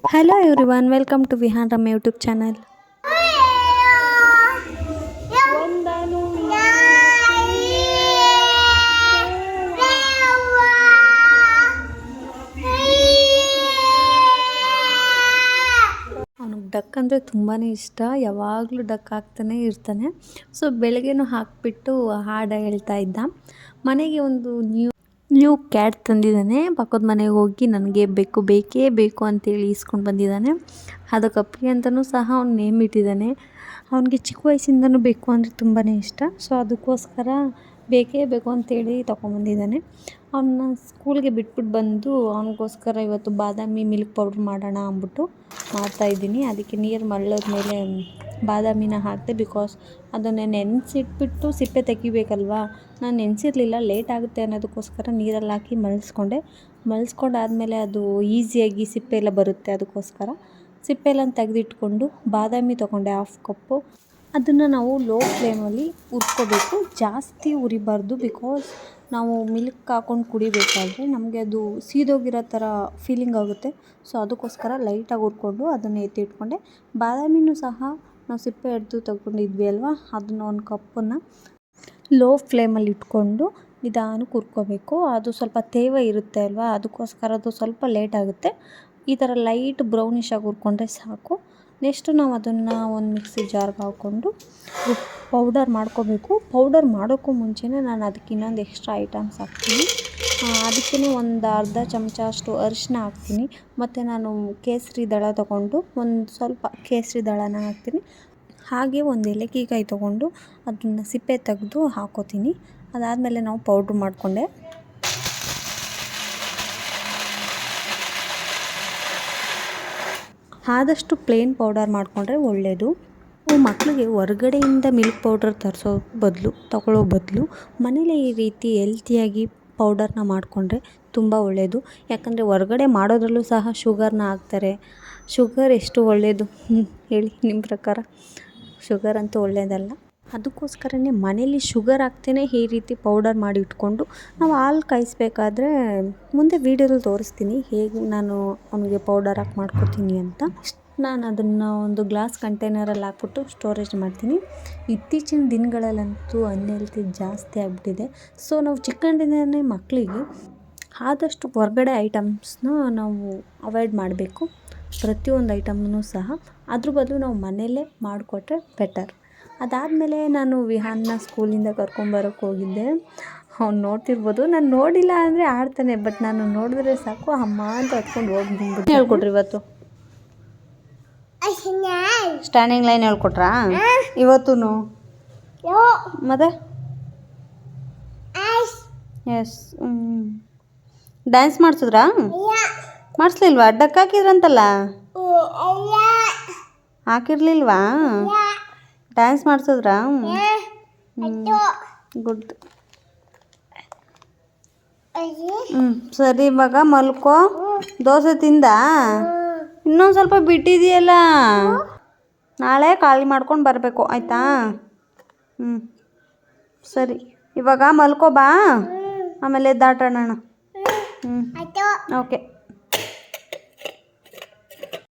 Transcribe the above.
Hello everyone, welcome to Vihan Ram YouTube channel. ಅವನಿಗೆ duck ಅಂದರೆ ತುಂಬಾ ಇಷ್ಟ. ಯಾವಾಗಲೂ ಡಕ್ ಹಾಕ್ತಾನೆ ಇರ್ತಾನೆ. ಸೊ ಬೆಳಗ್ಗೆನೂ ಹಾಕಿಬಿಟ್ಟು ಹಾಡು ಹೇಳ್ತಾ ಇದ್ದ. ಮನೆಗೆ ಒಂದು ನ್ಯೂ ಕ್ಯಾಟ್ ತಂದಿದ್ದಾನೆ. ಪಕ್ಕದ ಮನೆಗೆ ಹೋಗಿ ನನಗೆ ಬೇಕೇ ಬೇಕು ಅಂತೇಳಿ ಈಸ್ಕೊಂಡು ಬಂದಿದ್ದಾನೆ. ಅದಕ್ಕೆ ಅಪ್ಪಿ ಅಂತಲೂ ಸಹ ಅವ್ನು ನೇಮ್ ಇಟ್ಟಿದ್ದಾನೆ. ಅವನಿಗೆ ಚಿಕ್ಕ ವಯಸ್ಸಿಂದನೂ ಬೇಕು ಅಂದರೆ ತುಂಬಾ ಇಷ್ಟ. ಸೊ ಅದಕ್ಕೋಸ್ಕರ ಬೇಕೇ ಬೇಕು ಅಂತೇಳಿ ತೊಗೊಂಬಂದಿದ್ದಾನೆ. ಅವನ್ನ ಸ್ಕೂಲ್ಗೆ ಬಿಟ್ಬಿಟ್ಟು ಬಂದು ಅವನಿಗೋಸ್ಕರ ಇವತ್ತು ಬಾದಾಮಿ ಮಿಲ್ಕ್ ಪೌಡ್ರ್ ಮಾಡೋಣ ಅಂದ್ಬಿಟ್ಟು ಮಾಡ್ತಾಯಿದ್ದೀನಿ. ಅದಕ್ಕೆ ನೀರು ಮಳ್ಳದ ಮೇಲೆ ಬಾದಾಮಿನ ಹಾಕಿದೆ. ಬಿಕಾಸ್ ಅದನ್ನು ನೆನೆಸಿಟ್ಬಿಟ್ಟು ಸಿಪ್ಪೆ ತೆಗಿಬೇಕಲ್ವಾ. ನಾನು ನೆನೆಸಿರಲಿಲ್ಲ, ಲೇಟ್ ಆಗುತ್ತೆ ಅನ್ನೋದಕ್ಕೋಸ್ಕರ ನೀರಲ್ಲಿ ಹಾಕಿ ಮಳ್ಸ್ಕೊಂಡಾದಮೇಲೆ ಅದು ಈಸಿಯಾಗಿ ಸಿಪ್ಪೆ ಎಲ್ಲ ಬರುತ್ತೆ. ಅದಕ್ಕೋಸ್ಕರ ಸಿಪ್ಪೆ ಎಲ್ಲ ತೆಗೆದಿಟ್ಕೊಂಡು ಬಾದಾಮಿ ತೊಗೊಂಡೆ 1/2 ಕಪ್ಪು. ಅದನ್ನು ನಾವು ಲೋ ಫ್ಲೇಮಲ್ಲಿ ಹುರ್ಕೋಬೇಕು, ಜಾಸ್ತಿ ಉರಿಬಾರ್ದು. ಬಿಕಾಸ್ ನಾವು ಮಿಲ್ಕ್ ಹಾಕ್ಕೊಂಡು ಕುಡಿಬೇಕಾದ್ರೆ ನಮಗೆ ಅದು ಸೀದೋಗಿರೋ ಥರ ಫೀಲಿಂಗ್ ಆಗುತ್ತೆ. ಸೊ ಅದಕ್ಕೋಸ್ಕರ ಲೈಟಾಗಿ ಹುರ್ಕೊಂಡು ಅದನ್ನು ಎತ್ತಿಟ್ಕೊಂಡೆ. ಬಾದಾಮಿನೂ ಸಹ ನಾವು ಸಿಪ್ಪೆ ಎಡ್ದು ತಗೊಂಡಿದ್ವಿ ಅಲ್ವಾ, ಅದನ್ನು 1 ಕಪ್ಪನ್ನು ಲೋ ಫ್ಲೇಮಲ್ಲಿ ಇಟ್ಕೊಂಡು ನಿಧಾನಕ್ಕೆ ಹುರ್ಕೋಬೇಕು. ಅದು ಸ್ವಲ್ಪ ತೇವ ಇರುತ್ತೆ ಅಲ್ವಾ, ಅದಕ್ಕೋಸ್ಕರ ಅದು ಸ್ವಲ್ಪ ಲೇಟ್ ಆಗುತ್ತೆ. ಈ ಥರ ಲೈಟ್ ಬ್ರೌನಿಶ್ ಆಗಿ ಹುರ್ಕೊಂಡ್ರೆ ಸಾಕು. ನೆಕ್ಸ್ಟು ನಾವು ಅದನ್ನು ಒಂದು ಮಿಕ್ಸಿ ಜಾರ್ಗೆ ಹಾಕ್ಕೊಂಡು ಪೌಡರ್ ಮಾಡ್ಕೋಬೇಕು. ಪೌಡರ್ ಮಾಡೋಕ್ಕೂ ಮುಂಚೆನೇ ನಾನು ಅದಕ್ಕೆ ಇನ್ನೊಂದು ಎಕ್ಸ್ಟ್ರಾ ಐಟಮ್ಸ್ ಹಾಕ್ತೀನಿ. ಅದಕ್ಕೇ ಒಂದು ಅರ್ಧ ಚಮಚ ಅಷ್ಟು ಅರಿಶಿನ ಹಾಕ್ತೀನಿ. ಮತ್ತು ನಾನು ಕೇಸರಿ ದಳ ತೊಗೊಂಡು ಒಂದು ಸ್ವಲ್ಪ ಕೇಸರಿ ದಳನ ಹಾಕ್ತೀನಿ. ಹಾಗೆ ಒಂದು ಏಲಕ್ಕಿಕಾಯಿ ತೊಗೊಂಡು ಅದನ್ನು ಸಿಪ್ಪೆ ತೆಗೆದು ಹಾಕ್ಕೋತೀನಿ. ಅದಾದಮೇಲೆ ನಾವು ಪೌಡ್ರ್ ಮಾಡಿಕೊಂಡೆ. ಆದಷ್ಟು ಪ್ಲೇನ್ ಪೌಡರ್ ಮಾಡಿಕೊಂಡ್ರೆ ಒಳ್ಳೆಯದು. ಮಕ್ಕಳಿಗೆ ಹೊರಗಡೆಯಿಂದ ಮಿಲ್ಕ್ ಪೌಡರ್ ತಗೊಳ್ಳೋ ಬದಲು ಮನೇಲೇ ಈ ರೀತಿ ಹೆಲ್ತಿಯಾಗಿ ಪೌಡರ್ನ ಮಾಡಿಕೊಂಡ್ರೆ ತುಂಬ ಒಳ್ಳೆಯದು. ಯಾಕಂದರೆ ಹೊರಗಡೆ ಮಾಡೋದ್ರಲ್ಲೂ ಸಹ ಶುಗರ್ನ ಹಾಕ್ತಾರೆ. ಶುಗರ್ ಎಷ್ಟು ಒಳ್ಳೆಯದು ಹೇಳಿ ನಿಮ್ಮ ಪ್ರಕಾರ? ಶುಗರ್ ಅಂತೂ ಒಳ್ಳೆಯದಲ್ಲ. ಅದಕ್ಕೋಸ್ಕರನೇ ಮನೇಲಿ ಶುಗರ್ ಹಾಕ್ತೇ ಈ ರೀತಿ ಪೌಡರ್ ಮಾಡಿ ಇಟ್ಕೊಂಡು ನಾವು ಹಾಲು ಕಾಯಿಸ್ಬೇಕಾದ್ರೆ ಮುಂದೆ ವೀಡಿಯೋದಲ್ಲಿ ತೋರಿಸ್ತೀನಿ ಹೇಗೆ ನಾನು ಅವನಿಗೆ ಪೌಡರ್ ಹಾಕಿ ಮಾಡ್ಕೊತೀನಿ ಅಂತ. ನಾನು ಅದನ್ನು ಒಂದು ಗ್ಲಾಸ್ ಕಂಟೈನರಲ್ಲಿ ಹಾಕ್ಬಿಟ್ಟು ಸ್ಟೋರೇಜ್ ಮಾಡ್ತೀನಿ. ಇತ್ತೀಚಿನ ದಿನಗಳಲ್ಲಂತೂ ಅನ್ಹೆಲ್ತಿ ಜಾಸ್ತಿ ಆಗಿಬಿಟ್ಟಿದೆ. ಸೊ ನಾವು ಚಿಕ್ಕಂದಿನೇ ಮಕ್ಕಳಿಗೆ ಆದಷ್ಟು ಹೊರಗಡೆ ಐಟಮ್ಸ್ನ ನಾವು ಅವಾಯ್ಡ್ ಮಾಡಬೇಕು. ಪ್ರತಿಯೊಂದು ಐಟಮ್ನೂ ಸಹ ಅದ್ರ ಬದಲು ನಾವು ಮನೆಯಲ್ಲೇ ಮಾಡಿಕೊಟ್ರೆ ಬೆಟರ್. ಅದಾದಮೇಲೆ ನಾನು ವಿಹಾನ್ನ ಸ್ಕೂಲಿಂದ ಕರ್ಕೊಂಬರೋಕ್ಕೆ ಹೋಗಿದ್ದೆ. ಅವ್ನು ನೋಡ್ತಿರ್ಬೋದು, ನಾನು ನೋಡಿಲ್ಲ ಅಂದರೆ ಆಡ್ತಾನೆ. ಬಟ್ ನಾನು ನೋಡಿದ್ರೆ ಸಾಕು ಅಮ್ಮ ಅಂತ ಹತ್ಕೊಂಡು ಹೋಗ್ಬಿಟ್ಟು ಹೇಳ್ಕೊಟ್ರಿ ಇವತ್ತು. ಸ್ಟ್ಯಾಂಡಿಂಗ್ ಲೈನ್ ಹೇಳ್ಕೊಟ್ರಾ ಇವತ್ತು? ಮತ್ತೆ ಎಸ್. ಡ್ಯಾನ್ಸ್ ಮಾಡಿಸಿದ್ರಾ? ಮಾಡಿಸ್ಲಿಲ್ವಾ? ಅಡ್ಡಕ್ಕೆ ಹಾಕಿದ್ರಂತಲ್ಲ, ಹಾಕಿರ್ಲಿಲ್ವಾ? ಡ್ಯಾನ್ಸ್ ಮಾಡಿಸಿದ್ರಾ? ಗುಡ್. ಸರಿ, ಇವಾಗ ಮಲ್ಕೋ. ದೋಸೆ ತಿಂದ? ಇನ್ನೊಂದು ಸ್ವಲ್ಪ ಬಿಟ್ಟಿದೆಯಲ್ಲ, ನಾಳೆ ಖಾಲಿ ಮಾಡ್ಕೊಂಡು ಬರಬೇಕು, ಆಯಿತಾ? ಸರಿ, ಇವಾಗ ಮಲ್ಕೋ ಬಾ, ಆಮೇಲೆ ಎದ್ದಾಟಾಡೋಣ. ಓಕೆ.